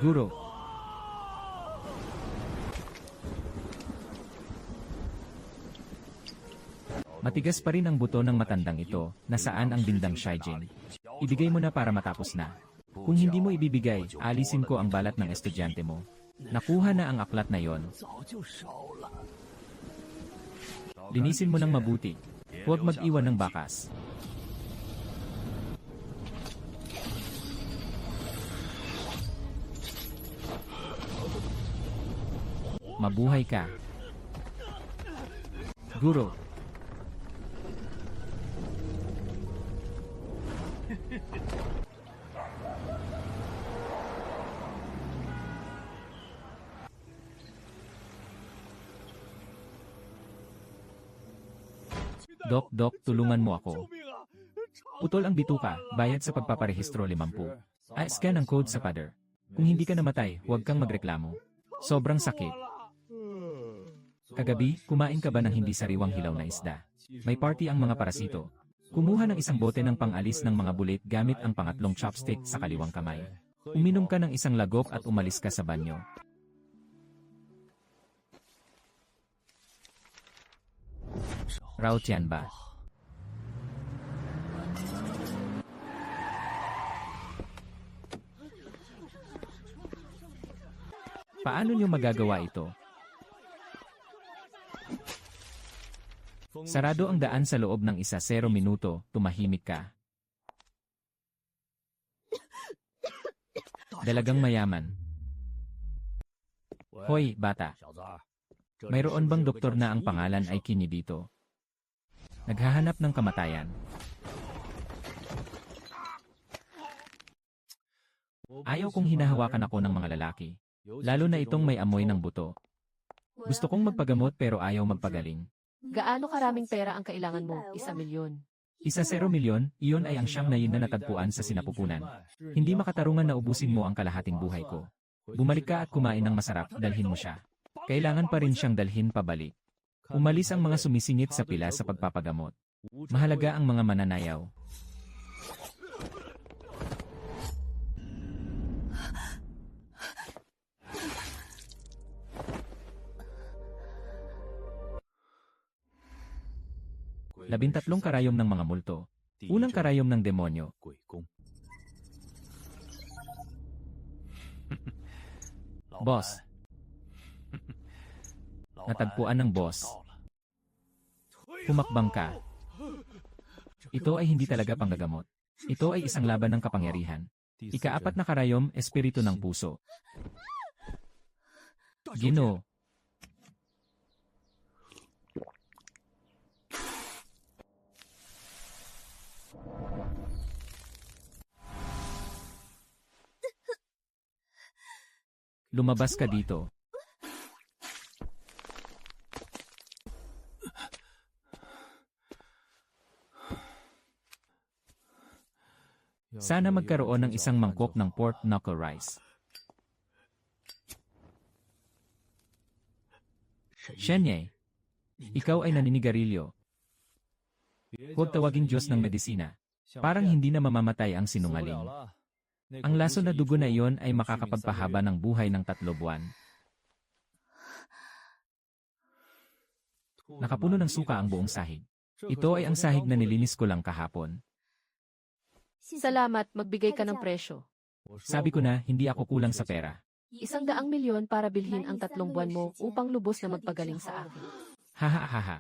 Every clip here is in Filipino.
Guro. Matigas pa rin ang buto ng matandang ito, nasaan ang dindang Shaijin. Ibigay mo na para matapos na. Kung hindi mo ibibigay, alisin ko ang balat ng estudyante mo. Nakuha na ang aklat na yon. Linisin mo ng mabuti. Huwag mag-iwan ng bakas. Mabuhay ka. Guro. Dok, tulungan mo ako. Putol ang bituka, bayad sa pagpaparehistro 50. Scan ang code sa pader. Kung hindi ka namatay, huwag kang magreklamo. Sobrang sakit. Kagabi, kumain ka ba ng hindi sariwang hilaw na isda? May party ang mga parasito. Kumuha ng isang bote ng pang-alis ng mga bulit gamit ang pangatlong chopstick sa kaliwang kamay. Uminom ka ng isang lagok at umalis ka sa banyo. Route yan ba? Paano niyo magagawa ito? Sarado ang daan sa loob ng 1-0 minuto, tumahimik ka. Dalagang mayaman. Hoy, bata. Mayroon bang doktor na ang pangalan ay Kini dito? Naghahanap ng kamatayan. Ayaw kong hinahawakan ako ng mga lalaki. Lalo na itong may amoy ng buto. Gusto kong magpagamot pero ayaw magpagaling. Gaano karaming pera ang kailangan mo? 1 milyon. 1-0 milyon, iyon ay ang siyam na yun na natagpuan sa sinapupunan. Hindi makatarungan na ubusin mo ang kalahating buhay ko. Bumalik ka at kumain ng masarap, dalhin mo siya. Kailangan pa rin siyang dalhin pabalik. Umalis ang mga sumisingit sa pila sa pagpapagamot. Mahalaga ang mga mananayaw. Labintatlong karayom ng mga multo. Unang karayom ng demonyo. Boss. Natagpuan ng boss. Humakbang ka. Ito ay hindi talaga panggagamot. Ito ay isang laban ng kapangyarihan. Ika-4 na karayom, espiritu ng puso. Ginoo. Lumabas ka dito. Sana magkaroon ng isang mangkok ng pork knuckle rice. Shenye, ikaw ay naninigarilyo. Huwag tawaging Diyos ng medisina. Parang hindi na mamamatay ang sinungaling. Ang laso na dugo na iyon ay makakapagpahaba ng buhay ng 3 buwan. Nakapuno ng suka ang buong sahig. Ito ay ang sahig na nilinis ko lang kahapon. Salamat, magbigay ka ng presyo. Sabi ko na, hindi ako kulang sa pera. 100 milyon para bilhin ang 3 buwan mo upang lubos na magpagaling sa akin. Hahaha.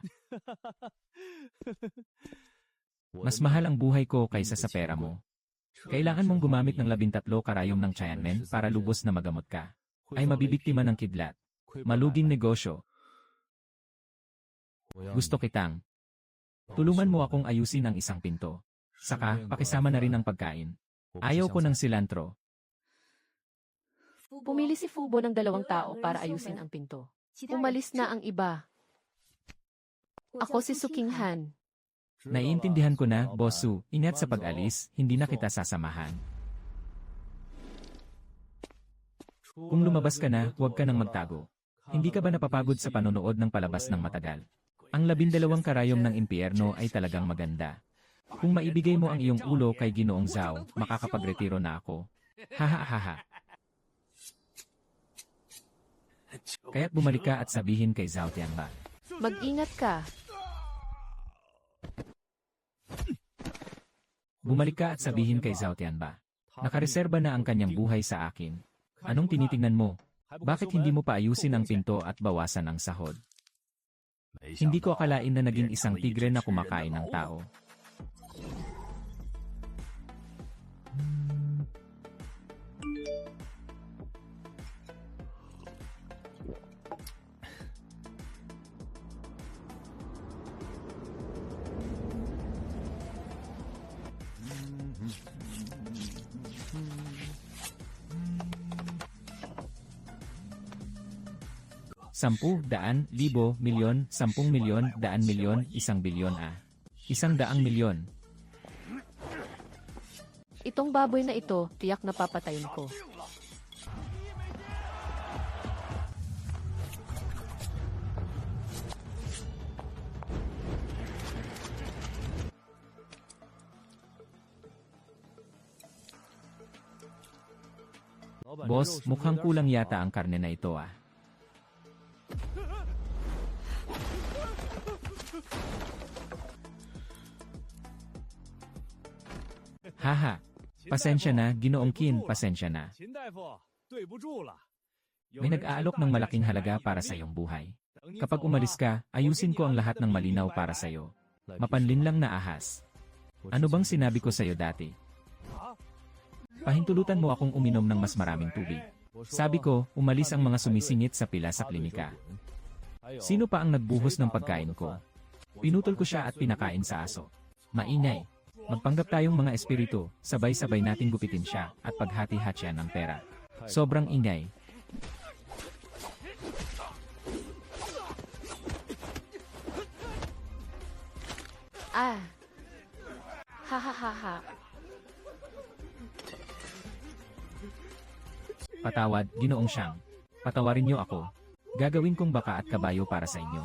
Mas mahal ang buhay ko kaysa sa pera mo. Kailangan mong gumamit ng 13 karayom ng Tianmen para lubos na magamot ka. Ay mabibiktima ng kidlat. Maluging negosyo. Gusto kitang. Tulungan mo akong ayusin ang isang pinto. Saka, pakisama na rin ang pagkain. Ayaw ko ng silantro. Pumili si Fubo ng 2 tao para ayusin ang pinto. Umalis na ang iba. Ako si Suking Han. Naiintindihan ko na, Boss Su, ingat sa pag-alis, hindi na kita sasamahan. Kung lumabas ka na, huwag ka nang magtago. Hindi ka ba napapagod sa panonood ng palabas ng matagal? Ang 12 karayom ng impyerno ay talagang maganda. Kung maibigay mo ang iyong ulo kay Ginoong Zhao, makakapagretiro na ako. Hahaha. Kaya't bumalik ka at sabihin kay Zhao Tianba. Mag-ingat ka. Bumalik ka at sabihin kay Zhao Tianba. Nakareserba na ang kanyang buhay sa akin. Anong tinitingnan mo? Bakit hindi mo paayusin ang pinto at bawasan ang sahod? Hindi ko akalain na naging isang tigre na kumakain ng tao. Sampu, daan, libo, milyon, 10 milyon, daan milyon, 1 bilyon ah. 100 milyon. Itong baboy na ito, tiyak na papatayin ko. Boss, mukhang kulang yata ang karne na ito ah. Haha. Pasensya na, Ginoong Qin, pasensya na. May nag-aalok ng malaking halaga para sa iyong buhay. Kapag umalis ka, ayusin ko ang lahat ng malinaw para sa iyo. Mapanlin lang na ahas. Ano bang sinabi ko sa iyo dati? Pahintulutan mo akong uminom ng mas maraming tubig. Sabi ko, umalis ang mga sumisingit sa pila sa klinika. Sino pa ang nagbuhos ng pagkain ko? Pinutol ko siya at pinakain sa aso. Maingay. Magpanggap tayong mga espiritu, sabay-sabay nating gupitin siya at paghati-hatyan ng pera. Sobrang ingay. Ah! Ha ha ha ha. Patawad, Ginoong Siyang. Patawarin niyo ako. Gagawin kong baka at kabayo para sa inyo.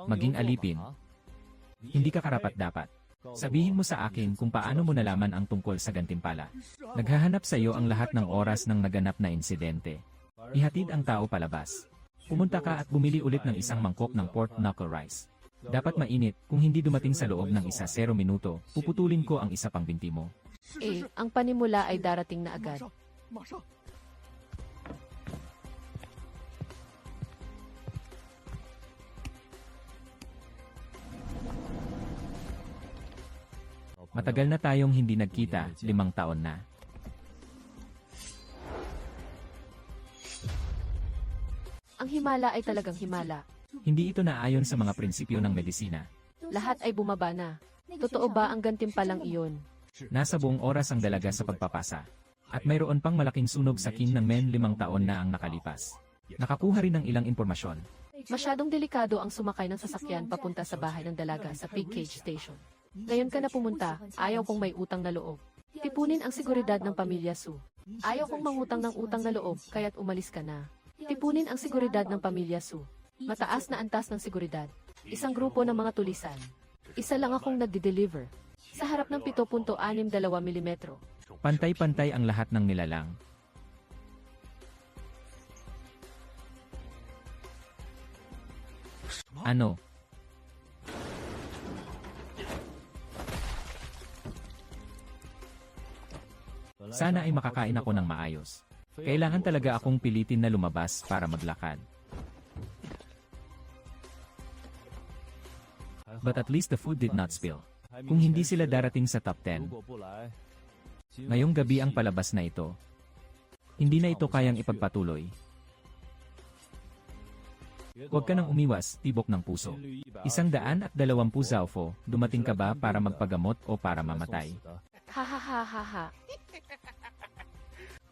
Maging alipin. Hindi ka karapat-dapat. Sabihin mo sa akin kung paano mo nalaman ang tungkol sa gantimpala. Naghahanap sa iyo ang lahat ng oras ng naganap na insidente. Ihatid ang tao palabas. Pumunta ka at bumili ulit ng isang mangkok ng pork knuckle rice. Dapat mainit, kung hindi dumating sa loob ng 0 minuto, puputulin ko ang isa pang binti mo. Ang panimula ay darating na agad. Matagal na tayong hindi nagkita, 5 taon na. Ang himala ay talagang himala. Hindi ito naayon sa mga prinsipyo ng medisina. Lahat ay bumaba na. Totoo ba ang gantimpalang iyon? Nasa buong oras ang dalaga sa pagpapasa. At mayroon pang malaking sunog sa kin ng men 5 taon na ang nakalipas. Nakakuha rin ng ilang impormasyon. Masyadong delikado ang sumakay ng sasakyan papunta sa bahay ng dalaga sa pig cage station. Ngayon ka na pumunta, ayaw kong may utang na loob. Tipunin ang seguridad ng pamilya Su. Ayaw kong mangutang ng utang na loob, kaya't umalis ka na. Tipunin ang seguridad ng pamilya Su. Mataas na antas ng seguridad. Isang grupo ng mga tulisan. Isa lang akong nagde-deliver. Sa harap ng 7.62 mm. Pantay-pantay ang lahat ng nilalang. Ano? Sana ay makakain ako ng maayos. Kailangan talaga akong pilitin na lumabas para maglakad. But at least the food did not spill. Kung hindi sila darating sa top 10, ngayong gabi ang palabas na ito. Hindi na ito kayang ipagpatuloy. Huwag ka nang umiwas, tibok ng puso. 120 zaofo, dumating ka ba para magpagamot o para mamatay? Ha ha ha ha ha.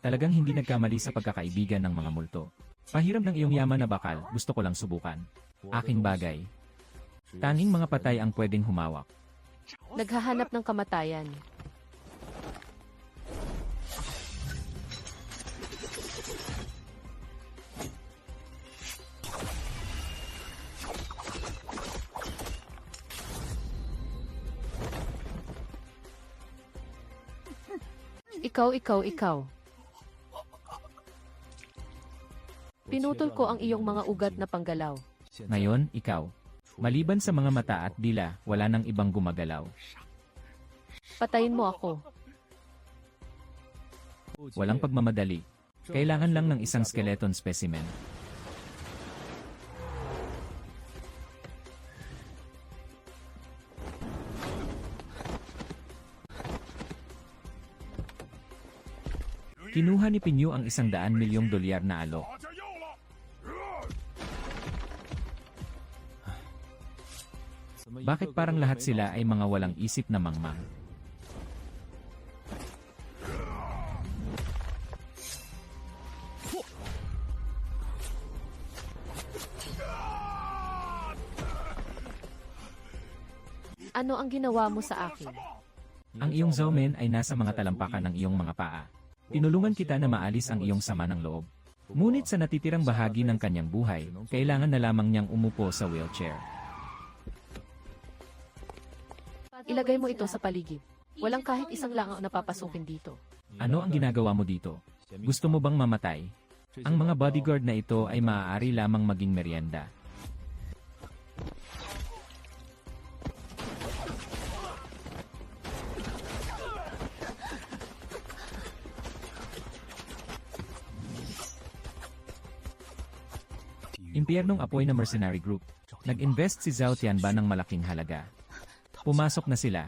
Talagang hindi nagkamali sa pagkakaibigan ng mga multo. Pahiram ng iyong yaman na bakal, gusto ko lang subukan. Aking bagay. Tanging mga patay ang pwedeng humawak. Naghahanap ng kamatayan. Ikaw. Pinutol ko ang iyong mga ugat na panggalaw. Ngayon, ikaw. Maliban sa mga mata at dila, wala nang ibang gumagalaw. Patayin mo ako. Walang pagmamadali. Kailangan lang ng isang skeleton specimen. Kinuha ni Pinyo ang 100 milyong dolyar na alok. Bakit parang lahat sila ay mga walang isip na mangmang? Ano ang ginawa mo sa akin? Ang iyong Zoumen ay nasa mga talampakan ng iyong mga paa. Tinulungan kita na maalis ang iyong sama ng loob. Ngunit sa natitirang bahagi ng kanyang buhay, kailangan na lamang niyang umupo sa wheelchair. Ilagay mo ito sa paligid. Walang kahit isang langaw na papasukin dito. Ano ang ginagawa mo dito? Gusto mo bang mamatay? Ang mga bodyguard na ito ay maaari lamang maging merienda. Impyernong apoy na mercenary group. Nag-invest si Zhao Tianba ng malaking halaga. Pumasok na sila.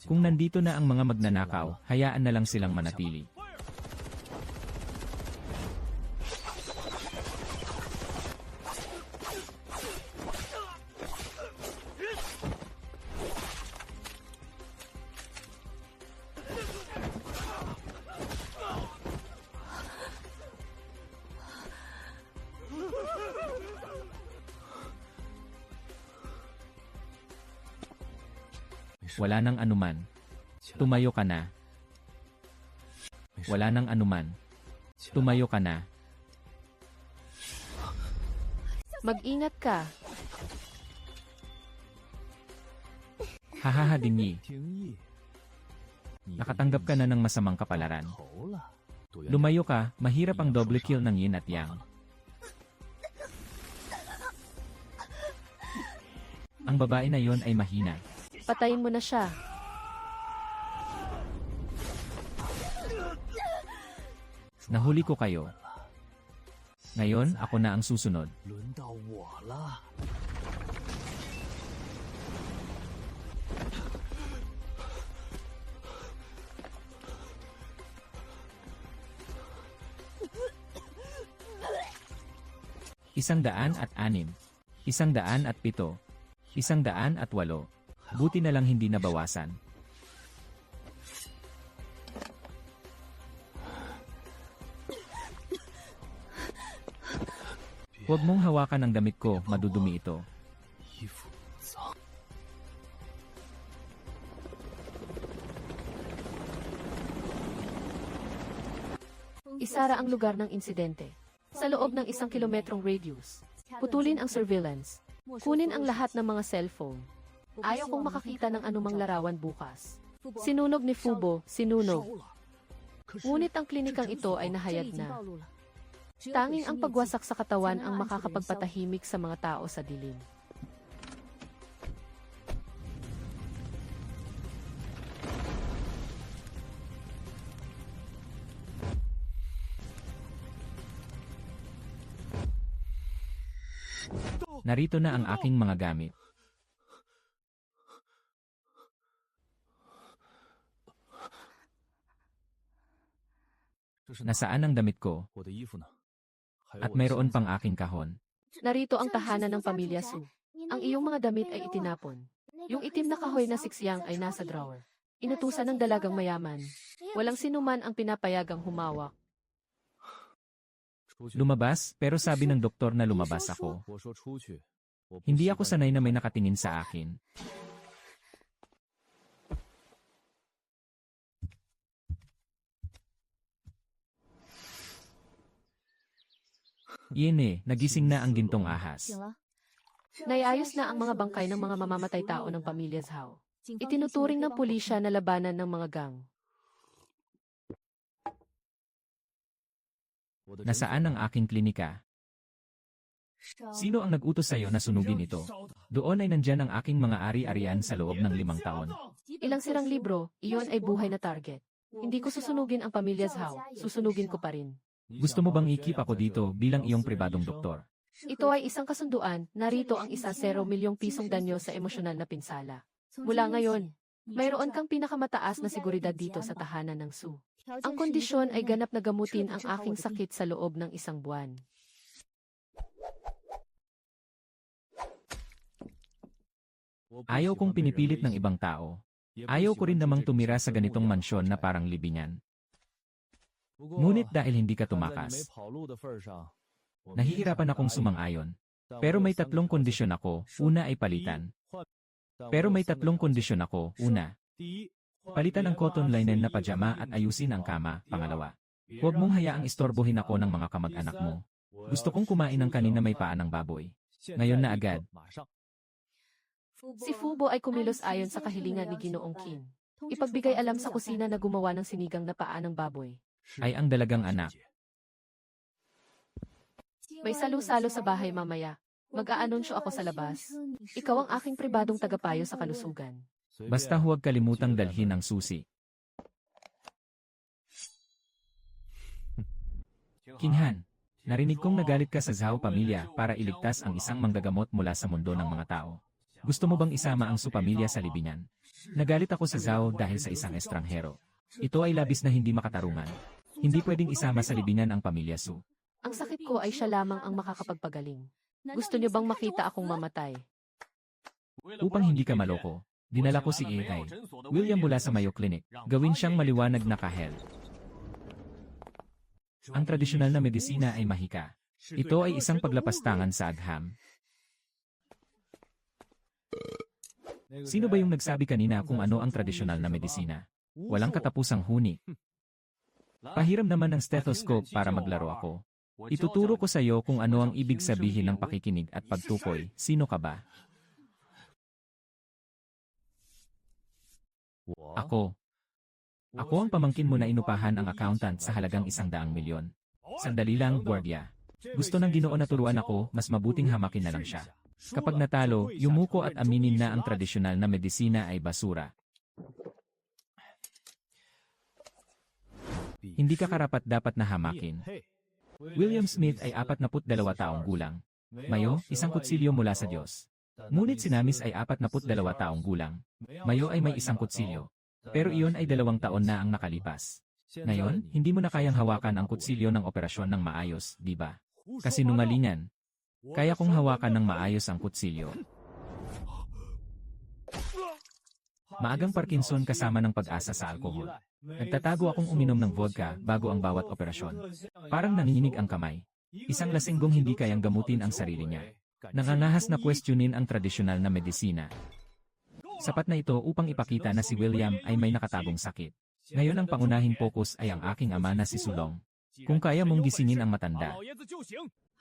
Kung nandito na ang mga magnanakaw, hayaan na lang silang manatili. Wala nang anuman. Tumayo ka na. Wala nang anuman. Tumayo ka na. Mag-ingat ka. Hahaha Dingyi. Nakatanggap ka na ng masamang kapalaran. Lumayo ka, mahirap ang double kill ng yin at yang. Ang babae na yon ay mahina. Patayin mo na siya. Nahuli ko kayo. Ngayon, ako na ang susunod. Isang-daan at 6. 107. 108. Buti na lang hindi nabawasan. Huwag mong hawakan ang damit ko, madudumi ito. Isara ang lugar ng insidente. Sa loob ng 1 kilometrong radius. Putulin ang surveillance. Kunin ang lahat ng mga cellphone. Ayaw kong makakita ng anumang larawan bukas. Sinunog ni Fubo, sinunog. Ngunit ang klinikang ito ay nahayag na. Tanging ang pagwasak sa katawan ang makakapagpatahimik sa mga tao sa dilim. Narito na ang aking mga gamit. Nasaan ang damit ko? At mayroon pang aking kahon. Narito ang tahanan ng pamilya Su. Ang iyong mga damit ay itinapon. Yung itim na kahoy na siksiyang ay nasa drawer. Inutusan ng dalagang mayaman. Walang sinuman ang pinapayagang humawak. Lumabas, pero sabi ng doktor na lumabas ako. Hindi ako sanay na may nakatingin sa akin. Yene, nagising na ang gintong ahas. Naiayos na ang mga bangkay ng mga mamamatay tao ng pamilya Zhao. Itinuturing ng pulisya na labanan ng mga gang. Nasaan ang aking klinika? Sino ang nag-utos sa'yo na sunugin ito? Doon ay nandyan ang aking mga ari-arian sa loob ng 5 taon. Ilang sirang libro, iyon ay buhay na target. Hindi ko susunugin ang pamilya Zhao, susunugin ko pa rin. Gusto mo bang ikip ako dito bilang iyong pribadong doktor? Ito ay isang kasunduan, narito ang isa 0 milyong pisong danyo sa emosyonal na pinsala. Mula ngayon, mayroon kang pinakamataas na seguridad dito sa tahanan ng Su. Ang kondisyon ay ganap na gamutin ang aking sakit sa loob ng 1 buwan. Ayaw kong pinipilit ng ibang tao. Ayaw ko rin namang tumira sa ganitong mansyon na parang libingan. Ngunit dahil hindi ka tumakas, nahihirapan akong sumang-ayon. Pero may 3 kondisyon ako, una ay palitan. Una, palitan ang cotton linen na pajama at ayusin ang kama, pangalawa. Huwag mong hayaang istorbohin ako ng mga kamag-anak mo. Gusto kong kumain ng kanin na may paa ng baboy. Ngayon na agad. Si Fubo ay kumilos ayon sa kahilingan ni Ginoong Qin. Ipagbigay alam sa kusina na gumawa ng sinigang na paa ng baboy. Ay ang dalagang anak. May salo-salo sa bahay mamaya. Mag-aanunsyo ako sa labas. Ikaw ang aking pribadong tagapayo sa kalusugan. Basta huwag kalimutang dalhin ang susi. Kinhan, narinig kong nagalit ka sa Zhao pamilya para iligtas ang isang manggagamot mula sa mundo ng mga tao. Gusto mo bang isama ang Su pamilya sa libingan? Nagalit ako sa Zhao dahil sa isang estranghero. Ito ay labis na hindi makatarungan. Hindi pwedeng isama sa libingan ang pamilya Su. Ang sakit ko ay siya lamang ang makakapagpagaling. Gusto niyo bang makita akong mamatay? Upang hindi ka maloko, dinala ko si AI, William mula sa Mayo Clinic. Gawin siyang maliwanag na kahel. Ang tradisyonal na medisina ay mahika. Ito ay isang paglapastangan sa agham. Sino ba yung nagsabi kanina kung ano ang tradisyonal na medisina? Walang katapusang huni. Pahiram naman ng stethoscope para maglaro ako. Ituturo ko sa iyo kung ano ang ibig sabihin ng pakikinig at pagtukoy. Sino ka ba? Ako. Ako ang pamangkin mo na inupahan ang accountant sa halagang 100 milyon. Sandali lang, Guardia. Gusto ng Ginoo na turuan ako, mas mabuting hamakin na lang siya. Kapag natalo, yumuko at aminin na ang tradisyonal na medisina ay basura. Hindi ka karapat dapat na hamakin. William Smith ay 42 taong gulang. Mayo, isang kutsilyo mula sa Diyos. Ngunit si Namis ay 42 taong gulang. Mayo ay may isang kutsilyo. Pero iyon ay 2 taon na ang nakalipas. Ngayon, hindi mo na kayang hawakan ang kutsilyo ng operasyon ng maayos, di ba? Kasi nungalingan. Kaya kong hawakan ng maayos ang kutsilyo. Maagang Parkinson kasama ng pag-asa sa alkohol. Nagtatago akong uminom ng vodka bago ang bawat operasyon. Parang nanginginig ang kamay. Isang lasinggong hindi kayang gamutin ang sarili niya. Nangangahas na questionin ang tradisyonal na medisina. Sapat na ito upang ipakita na si William ay may nakatagong sakit. Ngayon ang pangunahing focus ay ang aking ama na si Sulong. Kung kaya mong gisingin ang matanda.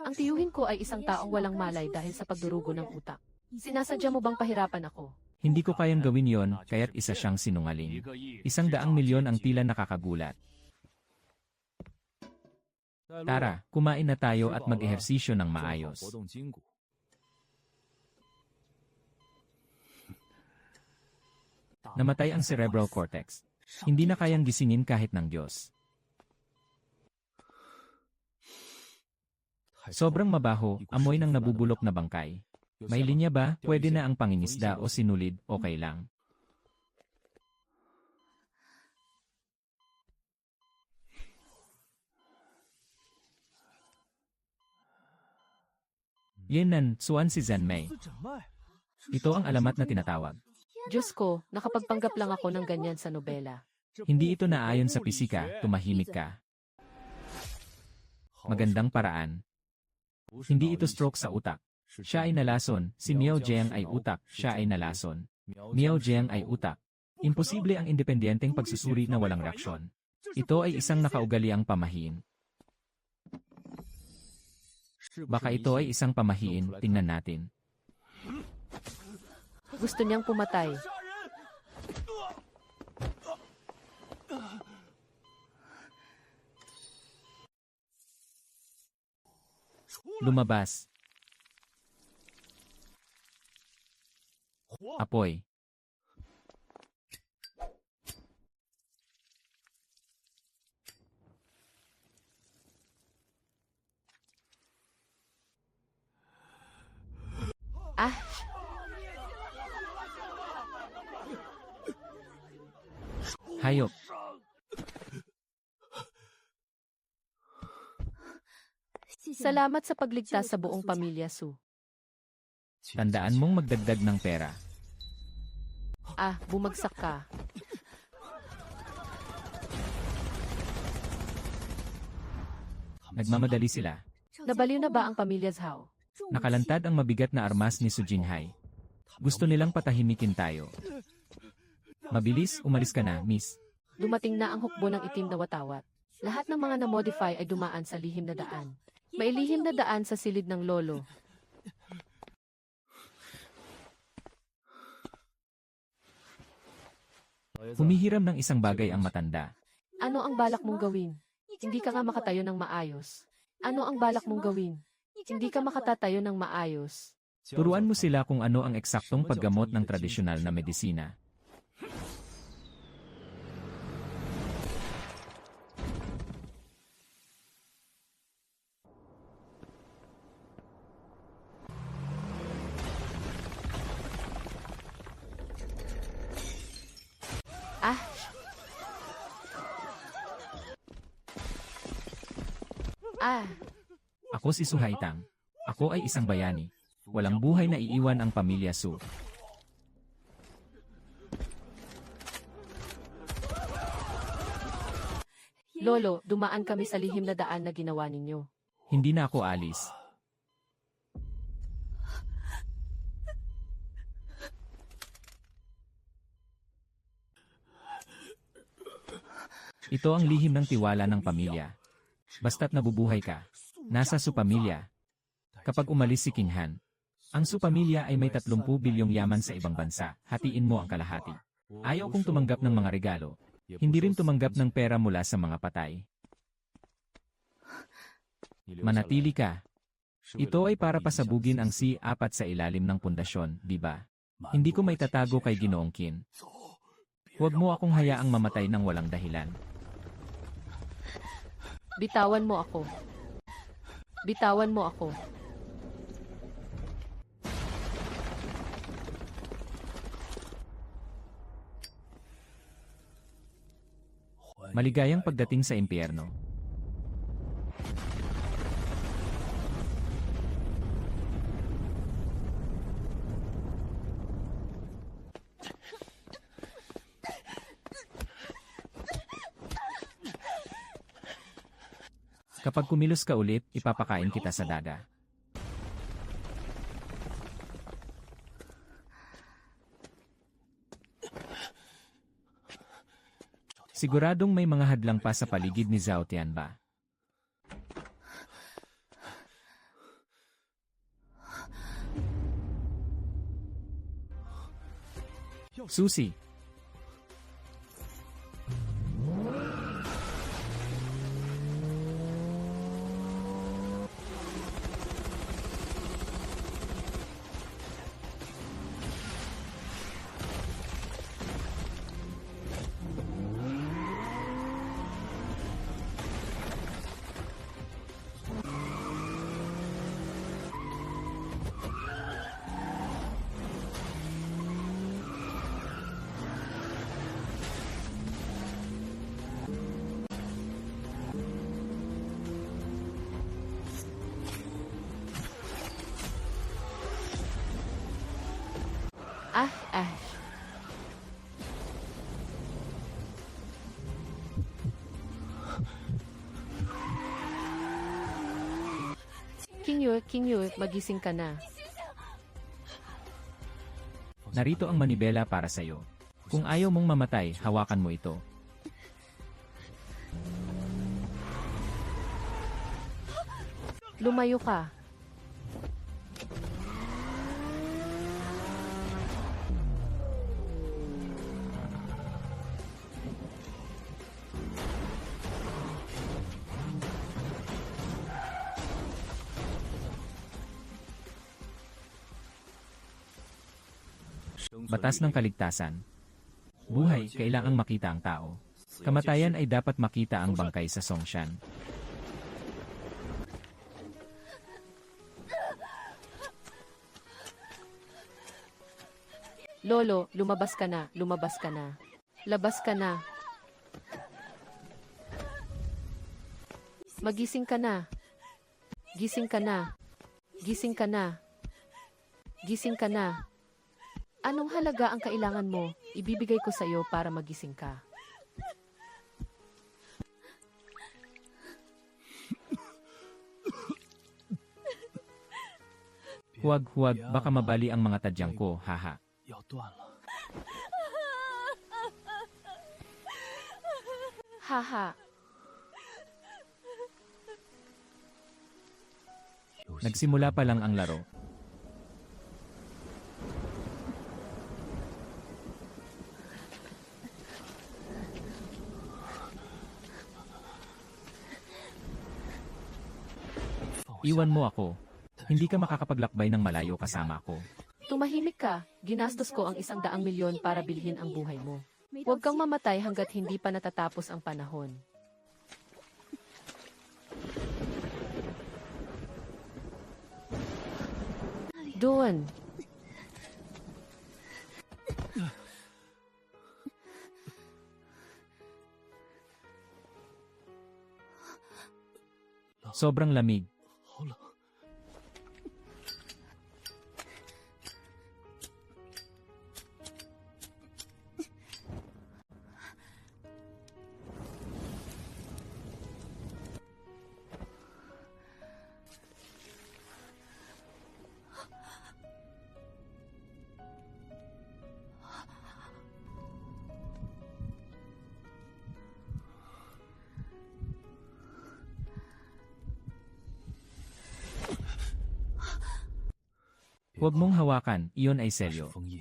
Ang tiyuhin ko ay isang taong walang malay dahil sa pagdurugo ng utak. Sinasadya mo bang pahirapan ako? Hindi ko kayang gawin yon, kaya't isa siyang sinungaling. 100 milyon ang tila nakakagulat. Tara, kumain na tayo at mag-ehersisyo ng maayos. Namatay ang cerebral cortex. Hindi na kayang gisingin kahit ng Diyos. Sobrang mabaho, amoy ng nabubulok na bangkay. May linya ba? Pwede na ang pangingisda o sinulid, okay lang. Yenan, Suan si Zenmei. Ito ang alamat na tinatawag. Diyos ko, nakapagpanggap lang ako ng ganyan sa nobela. Hindi ito naayon sa pisika, tumahimik ka. Magandang paraan. Hindi ito stroke sa utak. Siya ay nalason, si Miao Jiang ay utak, siya ay nalason. Miao Jiang ay utak. Imposible ang independenteng pagsusuri na walang reaksyon. Ito ay isang nakaugaliang pamahiin. Baka ito ay isang pamahiin, tingnan natin. Gusto niyang pumatay. Lumabas. Apoy. Ah, Hayop. salamat sa pagligtas sa buong pamilya, Sue. Tandaan mong magdagdag ng pera. Ah, bumagsak ka. Nagmamadali sila. Nabaliw na ba ang pamilya Zhao? Nakalantad ang mabigat na armas ni Su Jinhai. Gusto nilang patahimikin tayo. Mabilis, umalis ka na, miss. Dumating na ang hukbo ng itim na watawat. Lahat ng mga na-modify ay dumaan sa lihim na daan. May lihim na daan sa silid ng lolo. Humihiram ng isang bagay ang matanda. Ano ang balak mong gawin? Hindi ka nga makatayo ng maayos. Ano ang balak mong gawin? Hindi ka makatatayo ng maayos. Turuan mo sila kung ano ang eksaktong paggamot ng tradisyonal na medisina. Ah, ah, Ako si Suhaitang. Ako ay isang bayani. Walang buhay na iiwan ang pamilya Su. Lolo, dumaan kami sa lihim na daan na ginawa ninyo. Hindi na ako alis. Ito ang lihim ng tiwala ng pamilya. Basta't nabubuhay ka, nasa Su pamilya. Kapag umalis si King Han, ang Su pamilya ay may 30 bilyong yaman sa ibang bansa, hatiin mo ang kalahati. Ayaw kong tumanggap ng mga regalo, hindi rin tumanggap ng pera mula sa mga patay. Manatili ka. Ito ay para pasabugin ang C4 sa ilalim ng pundasyon, di ba? Hindi ko maitatago kay Ginoong Qin. Huwag mo akong hayaang mamatay ng walang dahilan. Bitawan mo ako. Bitawan mo ako. Maligayang pagdating sa impyerno. Kapag kumilos ka ulit, ipapakain kita sa daga. Siguradong may mga hadlang pa sa paligid ni Zhao Tianba. Susi! Ah, ah. King Yu, magising ka na. Narito ang manibela para sa'yo. Kung ayaw mong mamatay, hawakan mo ito. Lumayo ka. Batas ng kaligtasan. Buhay, kailangang makita ang tao. Kamatayan ay dapat makita ang bangkay sa Songshan. Lolo, lumabas ka na, lumabas ka na. Labas ka na. Magising ka na. Gising ka na. Gising ka na. Gising ka na. Anong halaga ang kailangan mo? Ibibigay ko sa iyo para magising ka. Huwag, baka mabali ang mga tadyang ko, haha. 要断了。 Haha. Nagsimula pa lang ang laro. Iwan mo ako. Hindi ka makakapaglakbay ng malayo kasama ko. Tumahimik ka. Ginastos ko ang 100 milyon para bilhin ang buhay mo. Huwag kang mamatay hanggat hindi pa natatapos ang panahon. Doon. Sobrang lamig. 好冷。 Huwag mong hawakan, iyon ay selyo. 封印。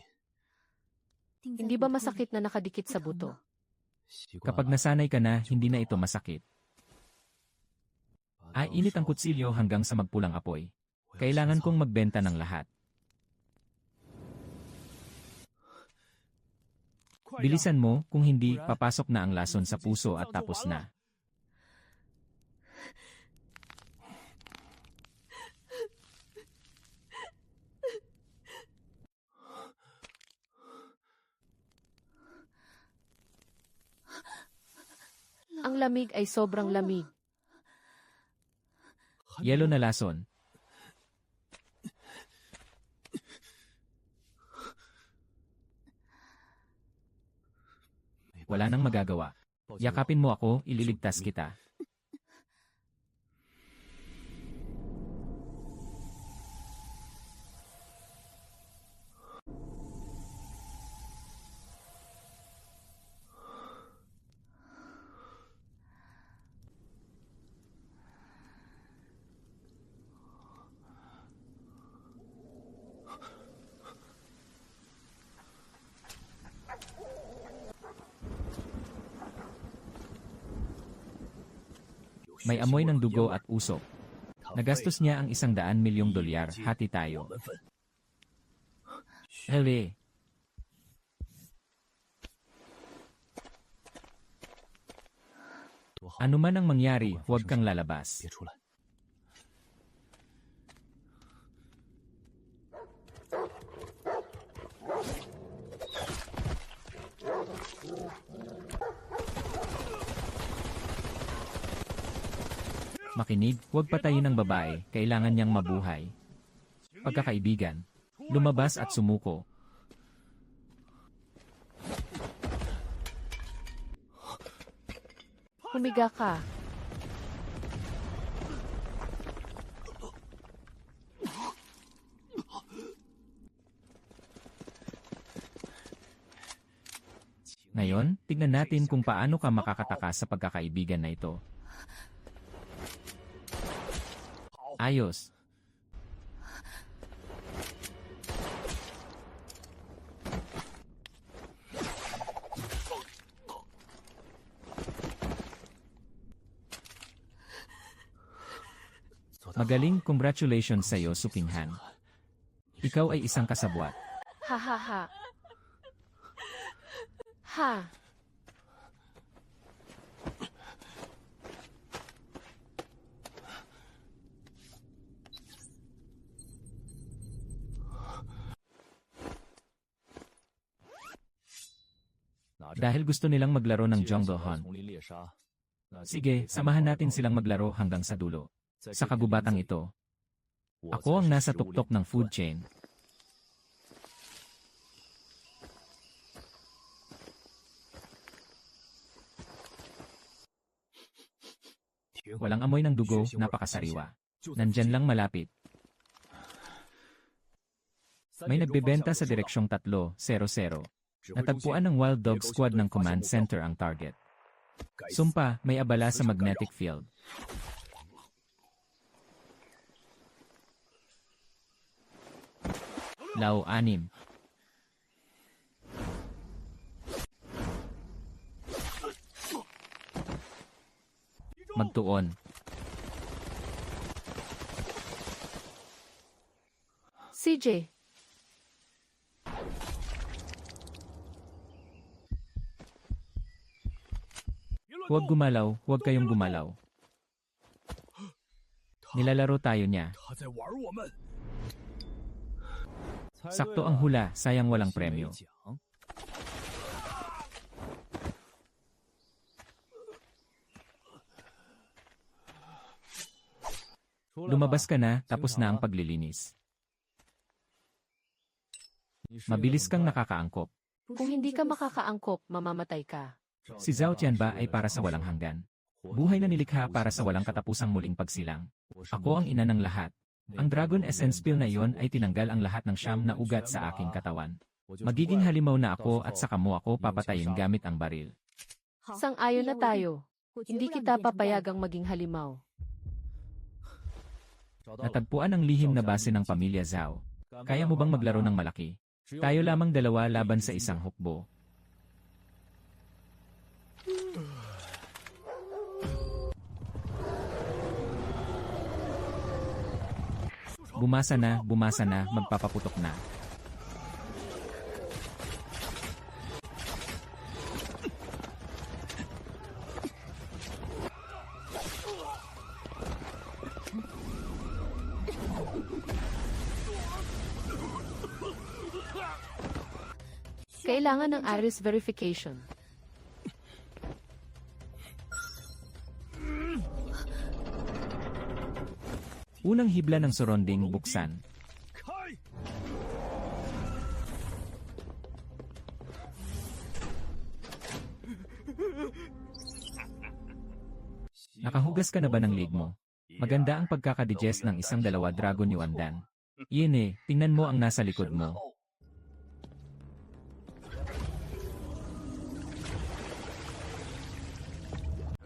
Hindi ba masakit na nakadikit sa buto? 习惯 Kapag 了 nasanay ka na, hindi na ito masakit. Ay, init ang kutsilyo hanggang sa magpulang apoy. Kailangan kong magbenta ng lahat. Bilisan mo, kung hindi, papasok na ang lason sa puso at tapos na. Ang lamig ay sobrang lamig. Yelo na lason. Wala nang magagawa. Yakapin mo ako, ililigtas kita. May amoy ng dugo at usok. Nagastos niya ang 100 milyong dolyar, hati tayo. 我们分。 Hele. Ano man ang mangyari, huwag kang lalabas. 别出来。 Makinig, huwag patayin ang babae, kailangan niyang mabuhay. Pagkakaibigan, lumabas at sumuko. Humiga ka. Ngayon, tignan natin kung paano ka makakatakas sa pagkakaibigan na ito. Ayos. Magaling, congratulations sa iyo, Supinghan. Ikaw ay isang kasabwat. Ha ha ha. Ha! Dahil gusto nilang maglaro ng Jungle Hunt. Sige, samahan natin silang maglaro hanggang sa dulo. Sa kagubatang ito, ako ang nasa tuktok ng food chain. Walang amoy ng dugo, napakasariwa. Nandyan lang malapit. May nagbebenta sa direksyong 300. Natagpuan ng Wild Dog Squad ng Command Center ang target. Sumpa, may abala sa magnetic field. Lao 6. Magtuon. CJ, Huwag gumalaw, huwag kayong gumalaw. Nilalaro tayo niya. Sakto ang hula, sayang walang premyo. Lumabas ka na, tapos na ang paglilinis. Mabilis kang nakakaangkop. kung hindi ka makakaangkop, mamamatay ka. Si Zhao Tianba ay para sa walang hanggan. Buhay na nilikha para sa walang katapusang muling pagsilang. Ako ang ina ng lahat. Ang Dragon Essence Pill na iyon ay tinanggal ang lahat ng siyam na ugat sa aking katawan. Magiging halimaw na ako at saka mo ako papatayin gamit ang baril. Sang-ayon na tayo. Hindi kita papayagang maging halimaw. Natagpuan ang lihim na base ng pamilya Zhao. Kaya mo bang maglaro ng malaki? Tayo lamang dalawa laban sa isang hukbo. Bumasa na, magpapaputok na. Kailangan ng iris verification. Unang hibla ng surrounding buksan. Nakahugas ka na ba ng leg mo? Maganda ang pagkakadigest ng isang dalawa Dragon Yuandan. Yene, tingnan mo ang nasa likod mo.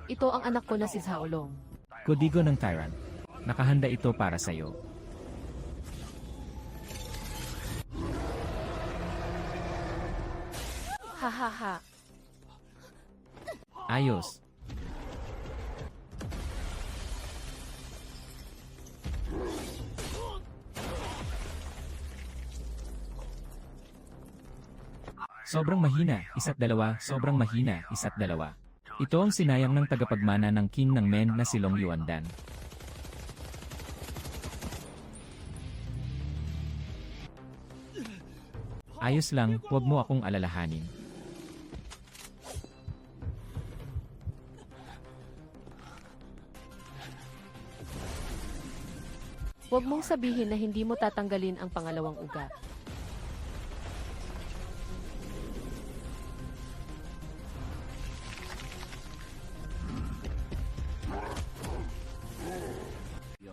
Ito ang anak ko na si Zhaolong. Kodigo ng Tyrant. Nakahanda ito para sa'yo. Hahaha. Ayos. Sobrang mahina, isa't dalawa, sobrang mahina, isa't dalawa. Ito ang sinayang ng tagapagmana ng king ng men na si Long Yuandan. Ayos lang, huwag mo akong alalahanin. Huwag mong sabihin na hindi mo tatanggalin ang pangalawang ugat.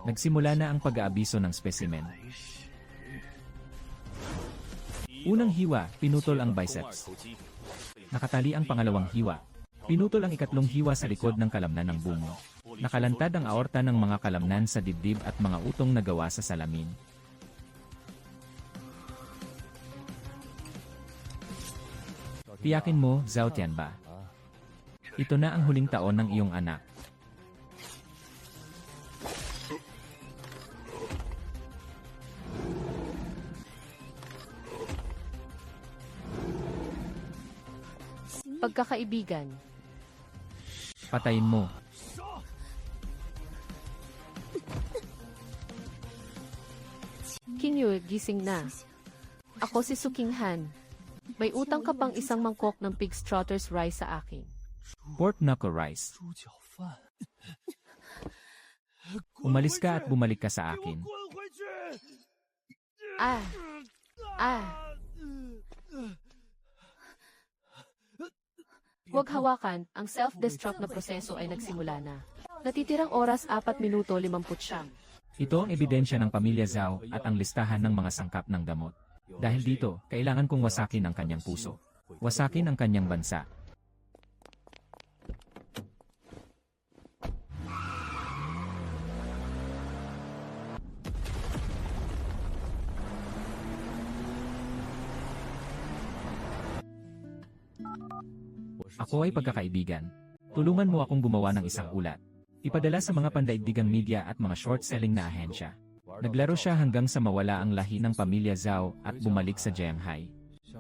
Nagsimula na ang pag-aabiso ng specimen. Unang hiwa, pinutol ang biceps. Nakatali ang pangalawang hiwa. Pinutol ang ikatlong hiwa sa likod ng kalamnan ng bungo. Nakalantad ang aorta ng mga kalamnan sa dibdib at mga utong na gawa sa salamin. Tiyakin mo, Zhao Tianba. Ito na ang huling taon ng iyong anak. Pagkakaibigan. Patayin mo. Kinyo, gising na. Ako si Suking Han. May utang ka pang isang mangkok ng pig strutter's rice sa akin. Pork knuckle rice. 猪脚饭。 Umalis ka at bumalik ka sa akin. Ah! Ah! Huwag hawakan, ang self-destruct na proseso ay nagsimula na. Natitirang oras 4 minuto 50 Ito ang ebidensya ng pamilya Zhao at ang listahan ng mga sangkap ng gamot. Dahil dito, kailangan kong wasakin ang kanyang puso. Wasakin ang kanyang bansa. Ako ay pagkakaibigan. Tulungan mo akong gumawa ng isang ulat. Ipadala sa mga pandaigdigang media at mga short-selling na ahensya. Naglaro siya hanggang sa mawala ang lahi ng pamilya Zhao at bumalik sa Jianghai.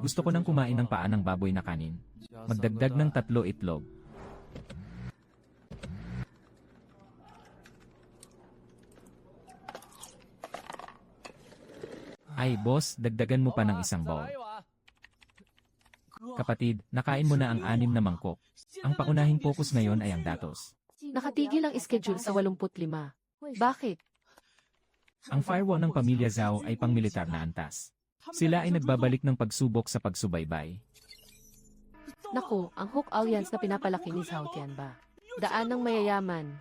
Gusto ko nang kumain ng paa ng baboy na kanin. Magdagdag ng 3 itlog. Ay boss, dagdagan mo pa ng isang bowl. Kapatid, nakain mo na ang 6 na mangkok. Ang paunahing focus ngayon ay ang datos. Nakatigil ang schedule sa 85. Bakit? Ang firewall ng pamilya Zhao ay pangmilitar na antas. Sila ay nagbabalik ng pagsubok sa pagsubaybay. Naku, ang Hook Alliance na pinapalaki ni Zhao Tianba. Daan ng mayayaman.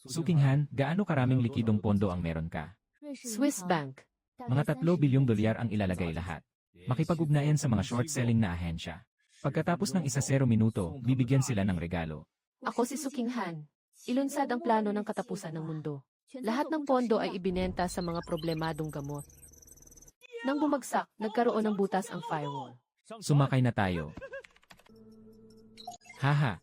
Suking Han, gaano karaming likidong pondo ang meron ka? Swiss Bank. Mga 3 bilyong dolyar ang ilalagay lahat. Makipag-ugnayan sa mga short-selling na ahensya. Pagkatapos ng 1-0 minuto, bibigyan sila ng regalo. Ako si Suking Han. Ilunsad ang plano ng katapusan ng mundo. Lahat ng pondo ay ibinenta sa mga problemadong gamot. Nang bumagsak, nagkaroon ng butas ang firewall. Sumakay na tayo. Haha.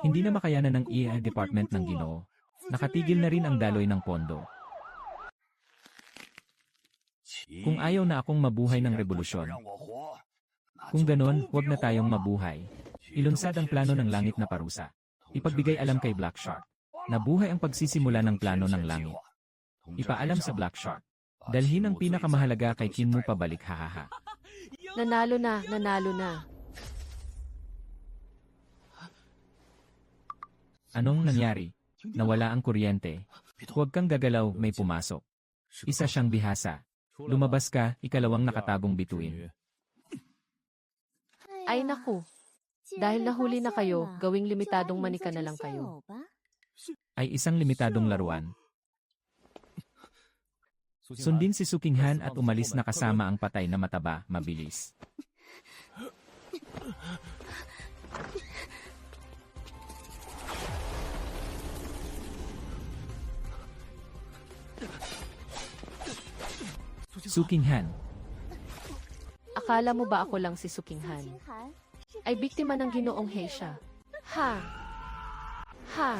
Hindi na makayanan ng EA Department ng Ginoo. Nakatigil na rin ang daloy ng pondo. Kung ayaw na akong mabuhay ng revolusyon. Kung ganon, huwag na tayong mabuhay. Ilunsad ang plano ng langit na parusa. Ipagbigay alam kay Black Shark. Nabuhay ang pagsisimula ng plano ng langit. Ipaalam sa Black Shark. Dalhin ang pinakamahalaga kay Kinmu pabalik hahaha. Nanalo na, nanalo na. Anong nangyari? Nawala ang kuryente. Huwag kang gagalaw, may pumasok. Isa siyang bihasa. Lumabas ka, ikalawang nakatagong bituin. Ay naku. Dahil nahuli na kayo, gawing limitadong manika na lang kayo. Ay isang limitadong laruan. Sundin si Suking Han at umalis na kasama ang patay na mataba, mabilis. Suking Han. Akala mo ba ako lang si Suking Han? Ay biktima ng Ginoong Heisha. Ha! Ha!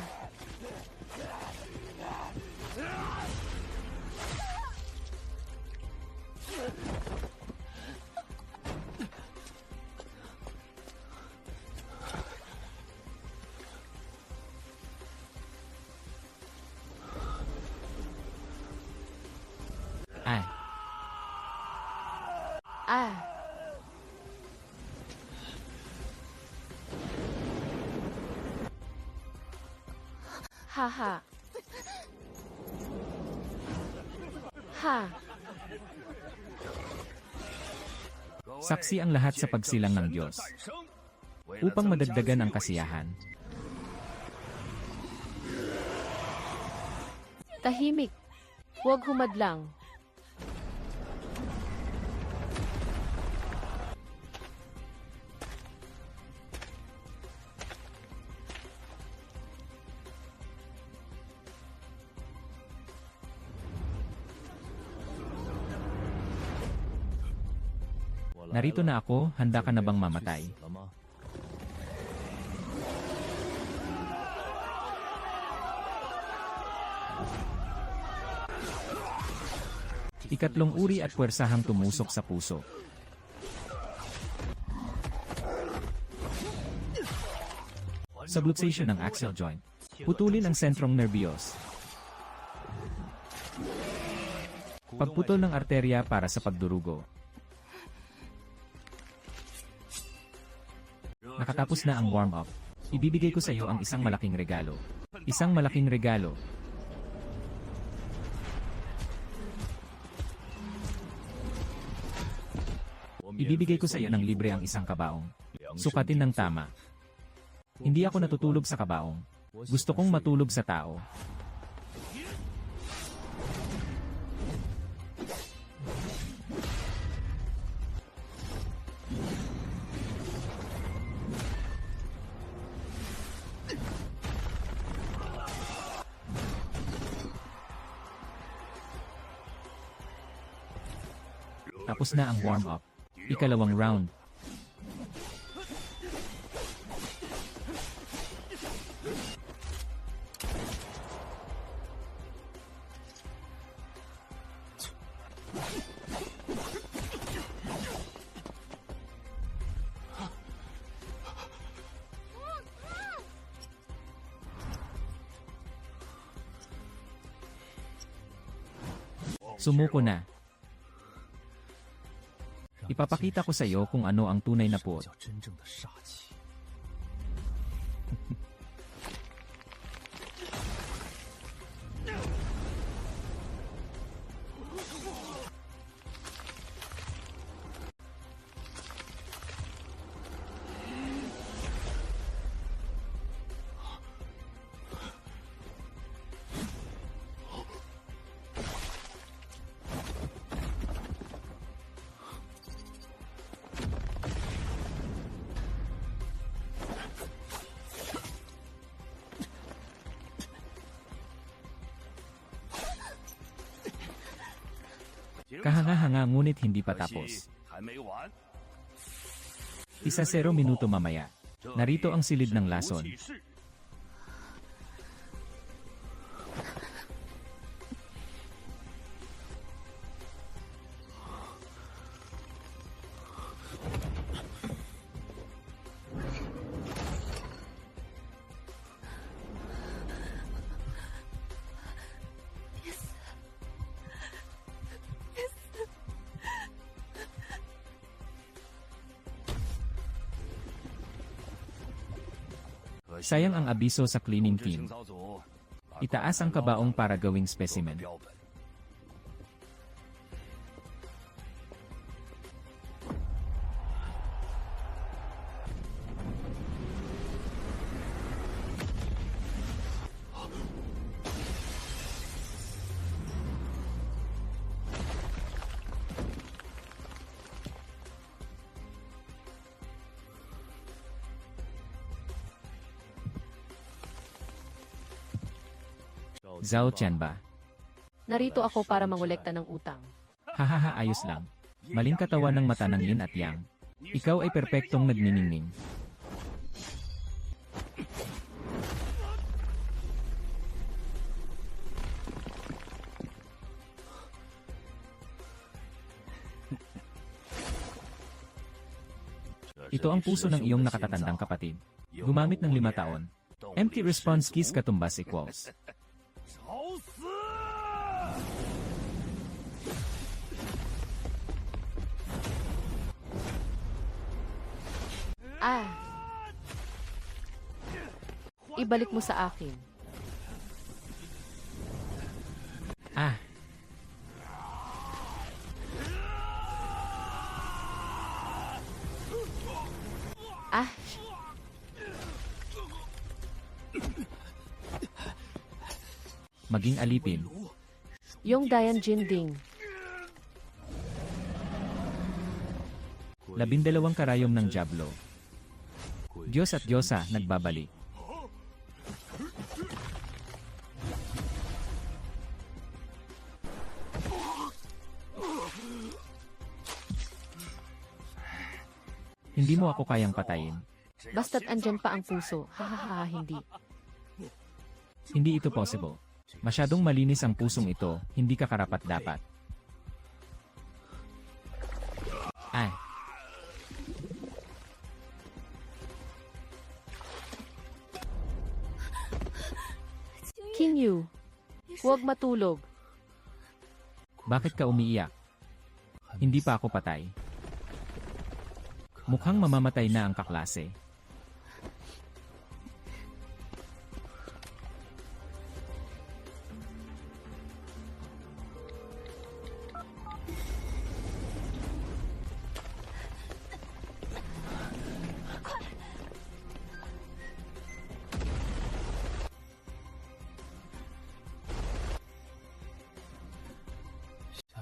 Ay, Ah! Ha! Ha! saksi ang lahat sa pagsilang ng Diyos. Upang madagdagan ang kasiyahan. Tahimik. Huwag humadlang. Narito na ako, handa ka na bang mamatay? Ikatlong uri at puwersahang tumusok sa puso. Subluxation ng axial joint. Putulin ang sentrong nervyos. Pagputol ng arterya para sa pagdurugo. Nakatapos na ang warm-up. Ibibigay ko sa iyo ang isang malaking regalo. Isang malaking regalo. Ibibigay ko sa iyo ng libre ang isang kabaong. Sukatin ng tama. Hindi ako natutulog sa kabaong. Gusto kong matulog sa tao. Tapos na ang warm-up. Ikalawang round. Sumuko na. Ipapakita ko sa iyo kung ano ang tunay na puot. Kahanga-hanga ngunit hindi pa tapos. 1-0 minuto mamaya. Narito ang silid ng lason. Sayang ang abiso sa cleaning team. Itaas ang kabaong para gawing specimen. Zhao Qianba. Narito ako para mangolekta ng utang. Hahaha, ayos lang. Maling katawan ng mata ng yin at yang. Ikaw ay perpektong nagniningning. Ito ang puso ng iyong nakatatandang kapatid. Gumamit ng 5 taon. Empty response keys katumbas equals. Ibalik mo sa akin. Ah. Maging alipin. Yung Dayan Jinding. 12 karayom ng Diablo. Diyos at Diyosa nagbabalik. Hindi mo ako kayang patayin. Basta't andyan pa ang puso. Hahaha, hindi. Hindi ito possible. Masyadong malinis ang pusong ito, hindi ka karapat-dapat. Ay, King Yu, huwag matulog. bakit ka umiiyak? Hindi pa ako patay. Mukhang mamamatay na ang kaklase.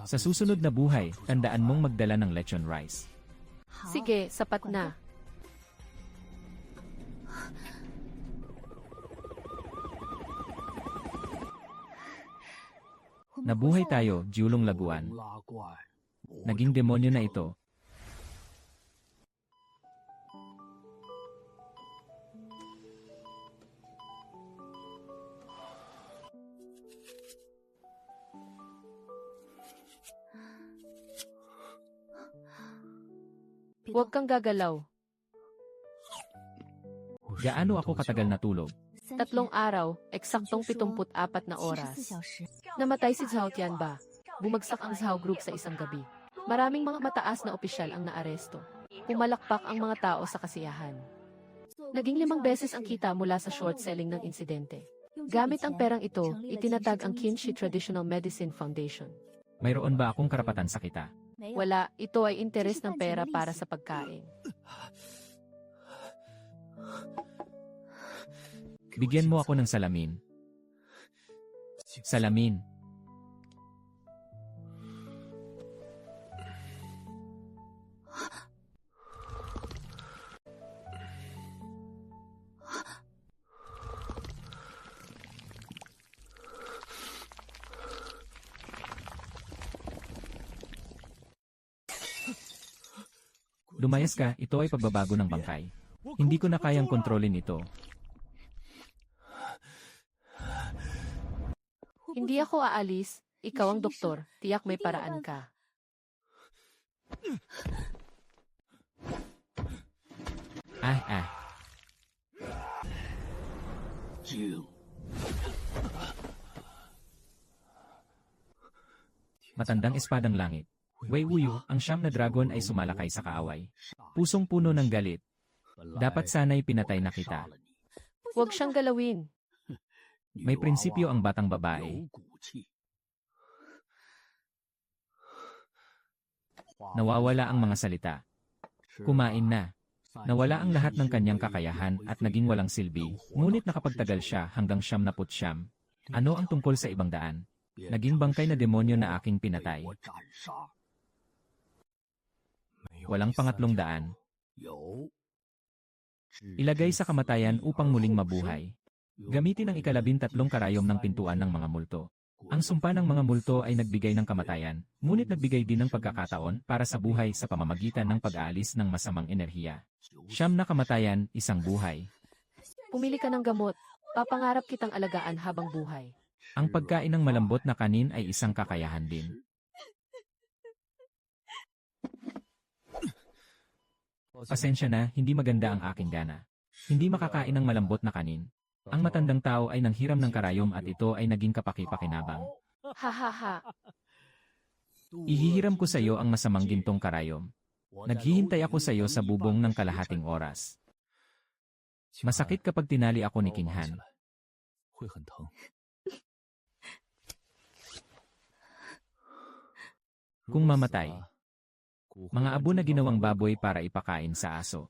Sa susunod na buhay, tandaan mong magdala ng lechon rice. Sige, sapat na. Nabuhay tayo, Julong Laguan. Naging demonyo na ito. Huwag kang gagalaw. Gaano ako katagal natulog? 3 araw, eksaktong 74 na oras. Namatay si Zhao Tianba. Bumagsak ang Zhao Group sa isang gabi. Maraming mga mataas na opisyal ang naaresto. Pumalakpak ang mga tao sa kasiyahan. Naging 5 beses ang kita mula sa short selling ng insidente. Gamit ang perang ito, itinatag ang Qinshi Traditional Medicine Foundation. Mayroon ba akong karapatan sa kita? Wala, ito ay interes ng pera para sa pagkain. Bigyan mo ako ng salamin. Salamin. Lumayas ka, ito ay pagbabago ng bangkay. Hindi ko na kayang kontrolin ito. Hindi ako aalis, ikaw ang doktor, tiyak may paraan ka. Ah. Matandang espadang langit. Wei Wuyu, ang siyam na dragon ay sumalakay sa kaaway. Pusong puno ng galit. Dapat sana'y pinatay na kita. Huwag siyang galawin. May prinsipyo ang batang babae. Nawawala ang mga salita. Kumain na. Nawala ang lahat ng kanyang kakayahan at naging walang silbi, ngunit nakapagtagal siya hanggang 79. Ano ang tungkol sa ibang daan? Naging bangkay na demonyo na aking pinatay. Walang pangatlong daan. Ilagay sa kamatayan upang muling mabuhay. Gamitin ang 13 karayom ng pintuan ng mga multo. Ang sumpa ng mga multo ay nagbigay ng kamatayan, ngunit nagbigay din ng pagkakataon para sa buhay sa pamamagitan ng pag-aalis ng masamang enerhiya. 9 na kamatayan, 1 buhay. Pumili ka ng gamot. Papangarap kitang alagaan habang buhay. Ang pagkain ng malambot na kanin ay isang kakayahan din. Pasensya na, hindi maganda ang aking gana. Hindi makakain ng malambot na kanin. Ang matandang tao ay nanghiram ng karayom at ito ay naging kapaki-pakinabang. Ha ha ha. Ihihiram ko sa iyo ang masamang gintong karayom. Naghihintay ako sa iyo sa bubong ng kalahating oras. Masakit kapag tinali ako ni King Han. Kung mamatay, mga abo na ginawang baboy para ipakain sa aso.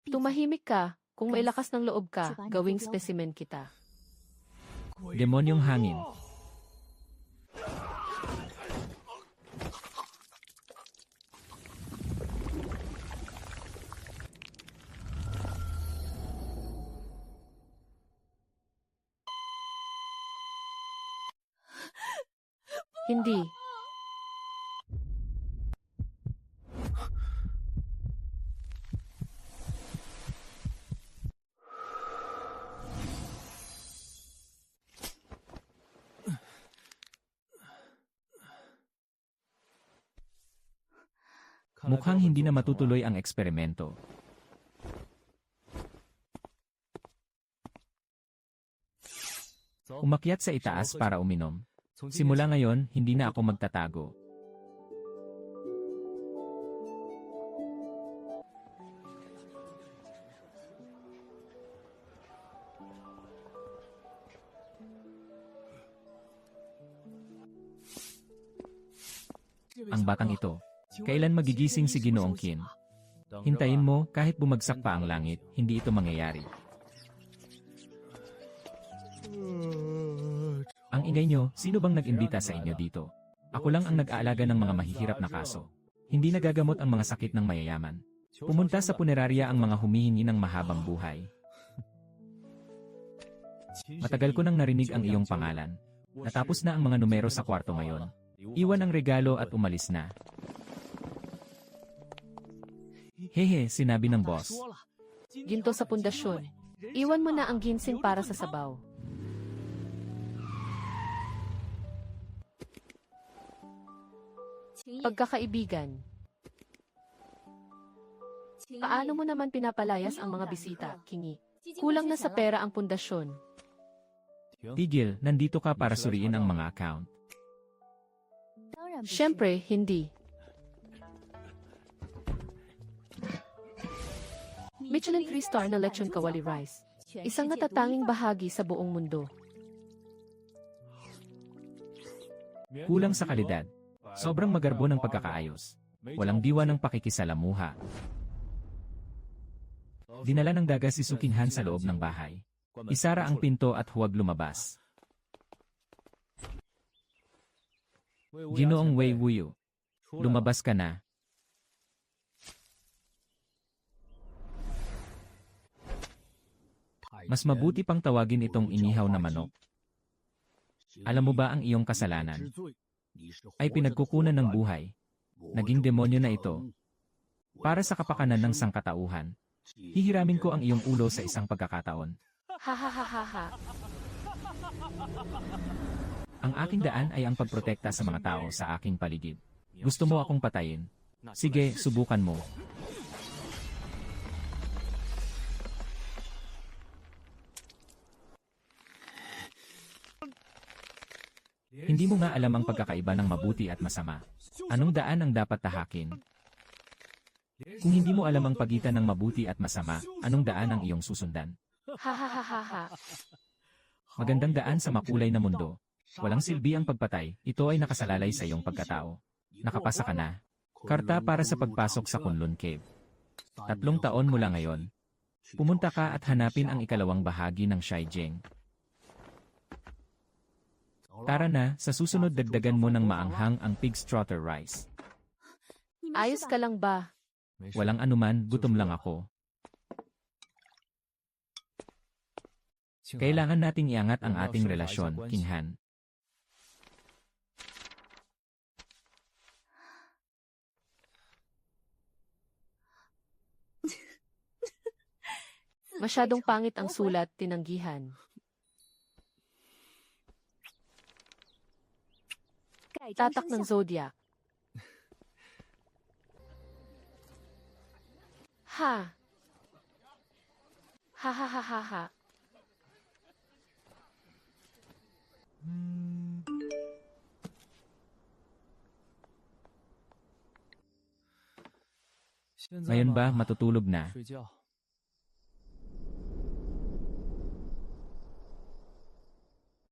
Tumahimik ka. Kung may lakas ng loob ka, gawing specimen kita. Demonyong hangin. Hindi. Mukhang hindi na matutuloy ang eksperimento. Umakyat sa itaas para uminom. Simula ngayon, hindi na ako magtatago. Ang batang ito, kailan magigising si Ginoong Qin? Hintayin mo, kahit bumagsak pa ang langit, hindi ito mangyayari. Ang ingay nyo, sino bang nag-imbita sa inyo dito? Ako lang ang nag-aalaga ng mga mahihirap na kaso. Hindi nagagamot ang mga sakit ng mayayaman. Pumunta sa punerarya ang mga humihingi ng mahabang buhay. Matagal ko nang narinig ang iyong pangalan. Natapos na ang mga numero sa kwarto ngayon. Iwan ang regalo at umalis na. Hehe, sinabi ng boss. Ginto sa pundasyon. Iwan mo na ang ginseng para sa sabaw. Pagkakaibigan. Paano mo naman pinapalayas ang mga bisita, Kingi? Kulang na sa pera ang pundasyon. Tigil, nandito ka para suriin ang mga account. Siyempre, hindi. Michelin 3-star na lechon kawali rice. Isang natatanging bahagi sa buong mundo. Kulang sa kalidad. Sobrang magarbo ng pagkakaayos. Walang diwa ng pakikisalamuha. Dinala ng daga si Suking Han sa loob ng bahay. Isara ang pinto at huwag lumabas. Ginoong Wei Wuyu, lumabas ka na. Mas mabuti pang tawagin itong inihaw na manok. Alam mo ba ang iyong kasalanan? Ay pinagkukunan ng buhay. Naging demonyo na ito. Para sa kapakanan ng sangkatauhan, hihiramin ko ang iyong ulo sa isang pagkakataon. Ha ha ha ha ha. Ang aking daan ay ang pagprotekta sa mga tao sa aking paligid. Gusto mo akong patayin? Sige, subukan mo. Hindi mo nga alam ang pagkakaiba ng mabuti at masama. Anong daan ang dapat tahakin? Kung hindi mo alam ang pagitan ng mabuti at masama, anong daan ang iyong susundan? Ha ha ha ha ha. Magandang daan sa makulay na mundo. Walang silbi ang pagpatay, ito ay nakasalalay sa iyong pagkatao. Nakapasa ka na. Karta para sa pagpasok sa Kunlun Cave. 3 taon mula ngayon. Pumunta ka at hanapin ang ikalawang bahagi ng Shaijing. Tara na, sa susunod dagdagan mo ng maanghang ang pig straughter rice. Ayos ka lang ba? Walang anuman, gutom lang ako. Kailangan nating iangat ang ating relasyon, King Han. Masyadong pangit ang sulat, tinanggihan. Tatak ng zodiac. Ha. Ha ha ha ha ha. Ngayon ba matutulog na?